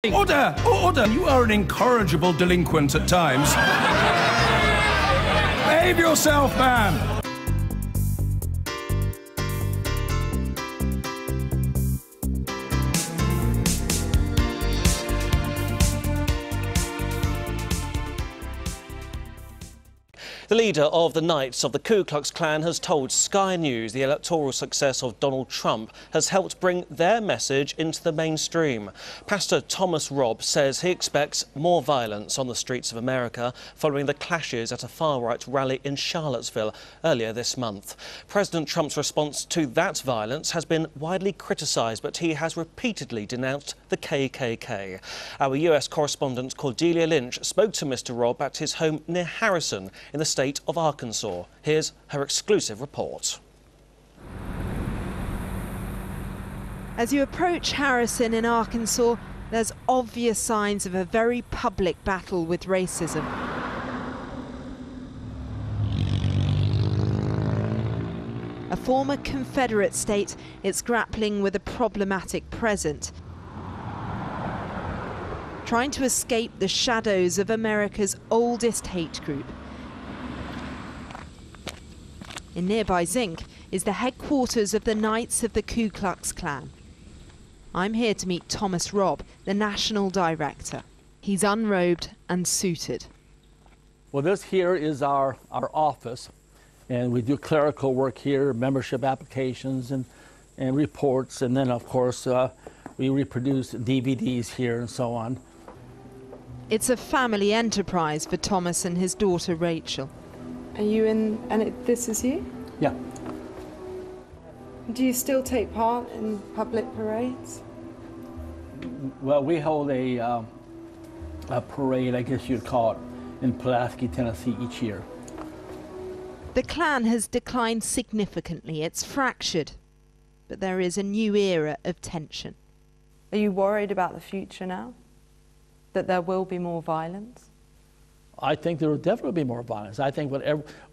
Order! Order! You are an incorrigible delinquent at times. Behave yourself, man! The leader of the Knights of the Ku Klux Klan has told Sky News the electoral success of Donald Trump has helped bring their message into the mainstream. Pastor Thomas Robb says he expects more violence on the streets of America following the clashes at a far-right rally in Charlottesville earlier this month. President Trump's response to that violence has been widely criticised, but he has repeatedly denounced the KKK. Our US correspondent Cordelia Lynch spoke to Mr. Robb at his home near Harrison in the state of Arkansas. Here's her exclusive report. As you approach Harrison in Arkansas, there's obvious signs of a very public battle with racism. A former Confederate state, it's grappling with a problematic present, trying to escape the shadows of America's oldest hate group. In nearby Zinc is the headquarters of the Knights of the Ku Klux Klan. I'm here to meet Thomas Robb, the national director. He's unrobed and suited. Well, this here is our office, and we do clerical work here, membership applications and reports, and then of course we reproduce DVDs here and so on. It's a family enterprise for Thomas and his daughter Rachel. Are you in, and this is you? Yeah. Do you still take part in public parades? Well, we hold a parade, I guess you'd call it, in Pulaski, Tennessee each year. The Klan has declined significantly. It's fractured. But there is a new era of tension. Are you worried about the future now? That there will be more violence? I think there will definitely be more violence. I think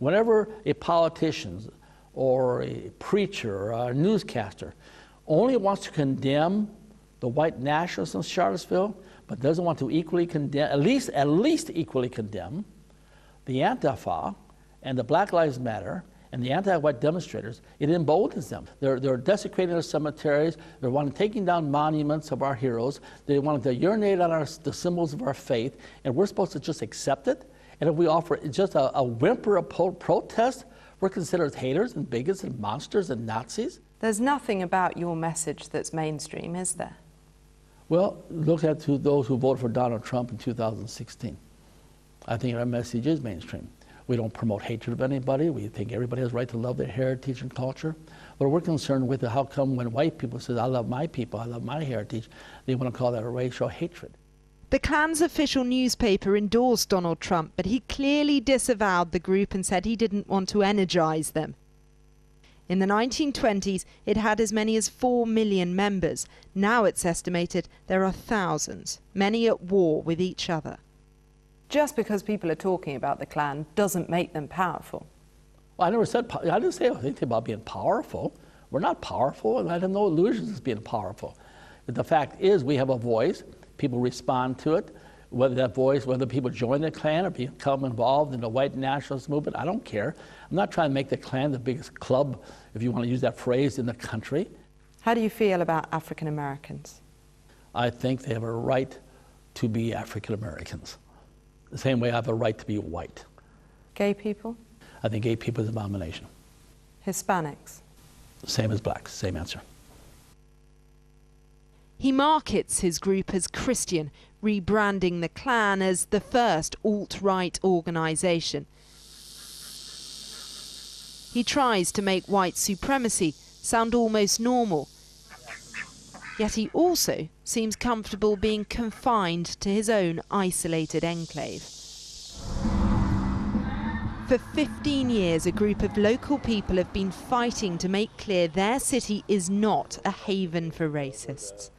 whenever a politician or a preacher or a newscaster only wants to condemn the white nationalists in Charlottesville, but doesn't want to equally condemn, at least equally condemn the Antifa and the Black Lives Matter and the anti-white demonstrators, it emboldens them. They're desecrating our cemeteries, they're taking down monuments of our heroes, they want to urinate on the symbols of our faith, and we're supposed to just accept it? And if we offer just a whimper of protest, we're considered haters and bigots and monsters and Nazis? There's nothing about your message that's mainstream, is there? Well, look at those who voted for Donald Trump in 2016. I think our message is mainstream. We don't promote hatred of anybody. We think everybody has a right to love their heritage and culture. But we're concerned with how come when white people say, I love my people, I love my heritage, they want to call that a racial hatred. The Klan's official newspaper endorsed Donald Trump, but he clearly disavowed the group and said he didn't want to energize them. In the 1920s, it had as many as 4 million members. Now it's estimated there are thousands, many at war with each other. Just because people are talking about the Klan doesn't make them powerful. Well, I didn't say anything about being powerful. We're not powerful, and I have no illusions of being powerful. But the fact is we have a voice, people respond to it, whether people join the Klan or become involved in the white nationalist movement, I don't care. I'm not trying to make the Klan the biggest club, if you want to use that phrase, in the country. How do you feel about African Americans? I think they have a right to be African Americans. The same way I have a right to be white. Gay people? I think gay people is an abomination. Hispanics? Same as blacks, same answer. He markets his group as Christian, rebranding the Klan as the first alt-right organisation. He tries to make white supremacy sound almost normal. Yet he also seems comfortable being confined to his own isolated enclave. For 15 years, a group of local people have been fighting to make clear their city is not a haven for racists.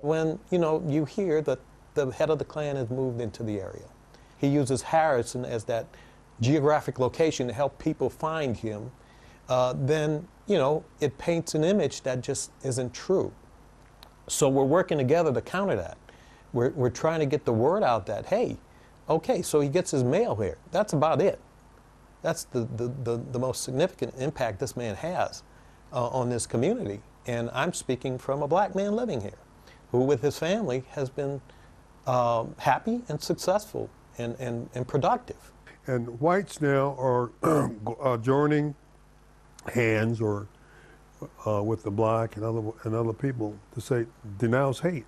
When, you hear that the head of the Klan has moved into the area, he uses Harrison as that geographic location to help people find him, then, it paints an image that just isn't true. So we're working together to counter that. We're trying to get the word out that, hey, okay, so he gets his mail here. That's about it. That's the most significant impact this man has on this community. And I'm speaking from a black man living here, who with his family has been happy and successful and productive. And whites now are joining hands or with the black and other people to say, denounce hate.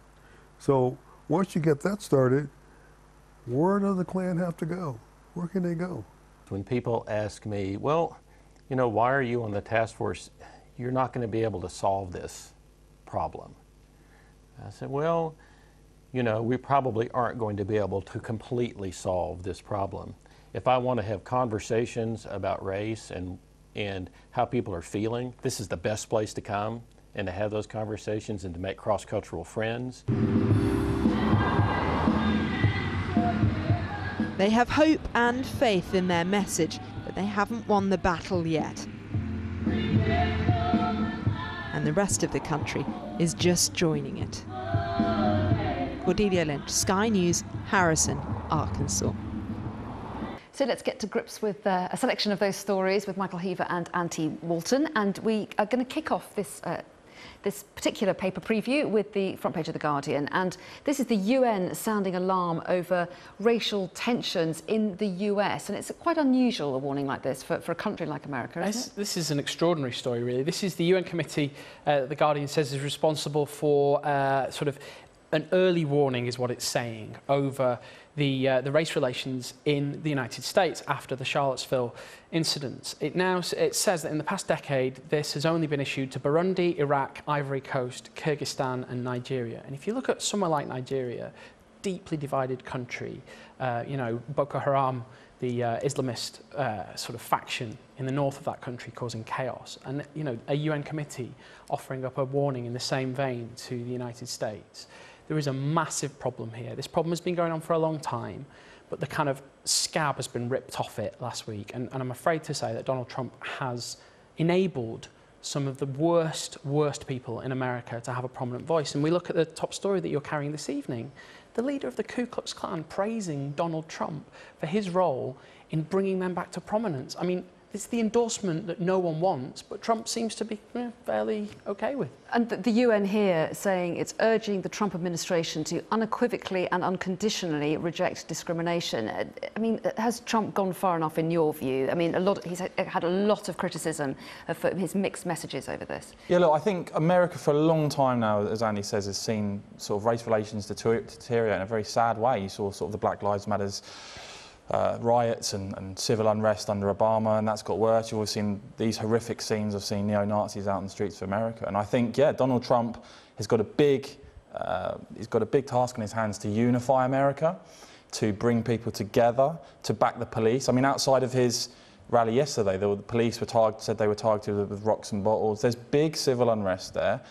So once you get that started, where does the Klan have to go? Where can they go? When people ask me, well, you know, why are you on the task force? You're not going to be able to solve this problem. I said, well, you know, we probably aren't going to be able to completely solve this problem. If I want to have conversations about race and how people are feeling, this is the best place to come and to have those conversations and to make cross-cultural friends. They have hope and faith in their message, but they haven't won the battle yet. And the rest of the country is just joining it. Cordelia Lynch, Sky News, Harrison, Arkansas. So let's get to grips with a selection of those stories with Michael Heaver and Auntie Walton. And we are going to kick off this particular paper preview with the front page of The Guardian. And this is the UN sounding alarm over racial tensions in the US. And it's quite unusual, a warning like this, for a country like America, isn't it? This is an extraordinary story, really. This is the UN committee The Guardian says is responsible for sort of an early warning, is what it's saying, over the race relations in the United States after the Charlottesville incidents. It says that in the past decade, this has only been issued to Burundi, Iraq, Ivory Coast, Kyrgyzstan and Nigeria. And if you look at somewhere like Nigeria, deeply divided country, you know, Boko Haram, the Islamist sort of faction in the north of that country causing chaos. And, you know, a UN committee offering up a warning in the same vein to the United States. There is a massive problem here. This problem has been going on for a long time, but the kind of scab has been ripped off it last week. And I'm afraid to say that Donald Trump has enabled some of the worst people in America to have a prominent voice. And we look at the top story that you're carrying this evening, the leader of the Ku Klux Klan praising Donald Trump for his role in bringing them back to prominence. I mean, it's the endorsement that no one wants, but Trump seems to be fairly okay with. And the UN here saying it's urging the Trump administration to unequivocally and unconditionally reject discrimination. I mean, has Trump gone far enough in your view? I mean, he's had a lot of criticism for his mixed messages over this. Yeah, look, I think America for a long time now, as Andy says, has seen sort of race relations deteriorate in a very sad way. You saw sort of the Black Lives Matters riots and civil unrest under Obama, and that's got worse. You've always seen these horrific scenes of seeing neo-Nazis out in the streets of America. And I think, yeah, Donald Trump has got a big task on his hands to unify America, to bring people together, to back the police. I mean, outside of his rally yesterday, the police said they were targeted with rocks and bottles. There's big civil unrest there.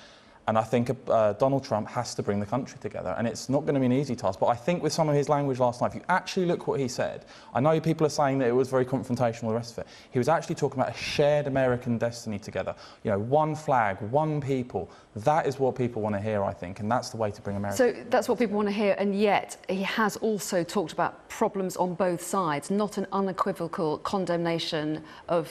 And I think Donald Trump has to bring the country together. And it's not going to be an easy task. But I think with some of his language last night, if you actually look what he said, I know people are saying that it was very confrontational, the rest of it. He was actually talking about a shared American destiny together. You know, one flag, one people. That is what people want to hear, I think. And that's the way to bring America together. So that's what people want to hear. And yet he has also talked about problems on both sides, not an unequivocal condemnation of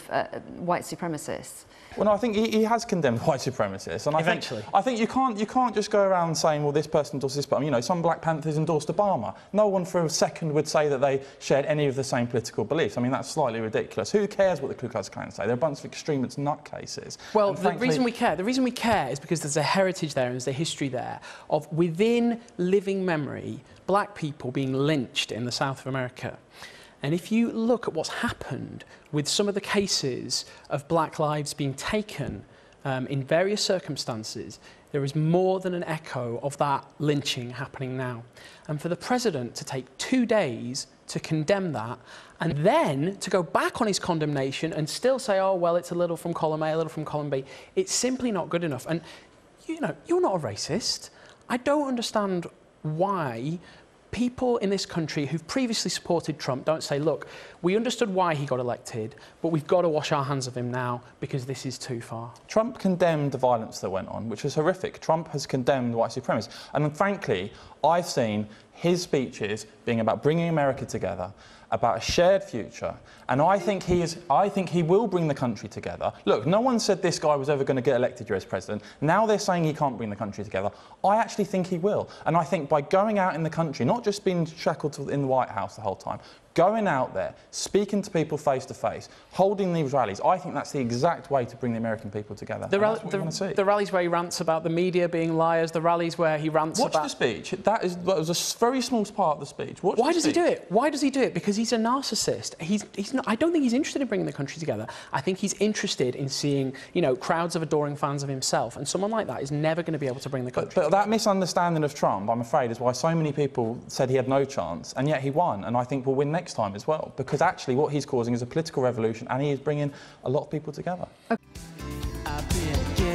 white supremacists. Well, no, I think he has condemned white supremacists, and I think you can't just go around saying, well, this person endorsed this, but you know, some Black Panthers endorsed Obama. No one for a second would say that they shared any of the same political beliefs. I mean, that's slightly ridiculous. Who cares what the Ku Klux Klan say? They're a bunch of extremist nutcases. Well, the reason we care is because there's a heritage there and there's a history there of, within living memory, black people being lynched in the south of America. And if you look at what's happened with some of the cases of black lives being taken in various circumstances, there is more than an echo of that lynching happening now. And for the president to take 2 days to condemn that and then to go back on his condemnation and still say, oh, well, it's a little from column A, a little from column B, it's simply not good enough. And, you know, you're not a racist. I don't understand why people in this country who've previously supported Trump don't say, look, we understood why he got elected, but we've got to wash our hands of him now because this is too far. Trump condemned the violence that went on, which was horrific. Trump has condemned white supremacists. And frankly, I've seen his speeches being about bringing America together, about a shared future, and I think he will bring the country together. Look, no one said this guy was ever going to get elected US president. Now they're saying he can't bring the country together. I actually think he will, and I think by going out in the country, not just being shackled in the White House the whole time, going out there, speaking to people face to face, holding these rallies, I think that's the exact way to bring the American people together. The rallies where he rants about the media being liars, the rallies where he rants about... Watch the speech. That was a very small part of the speech. Why does he do it? Why does he do it? Because he's a narcissist. He's not. I don't think he's interested in bringing the country together. I think he's interested in seeing, you know, crowds of adoring fans of himself, and someone like that is never going to be able to bring the country together. But that misunderstanding of Trump, I'm afraid, is why so many people said he had no chance, and yet he won, and I think will win next time as well, because actually what he's causing is a political revolution, and he is bringing a lot of people together. Okay.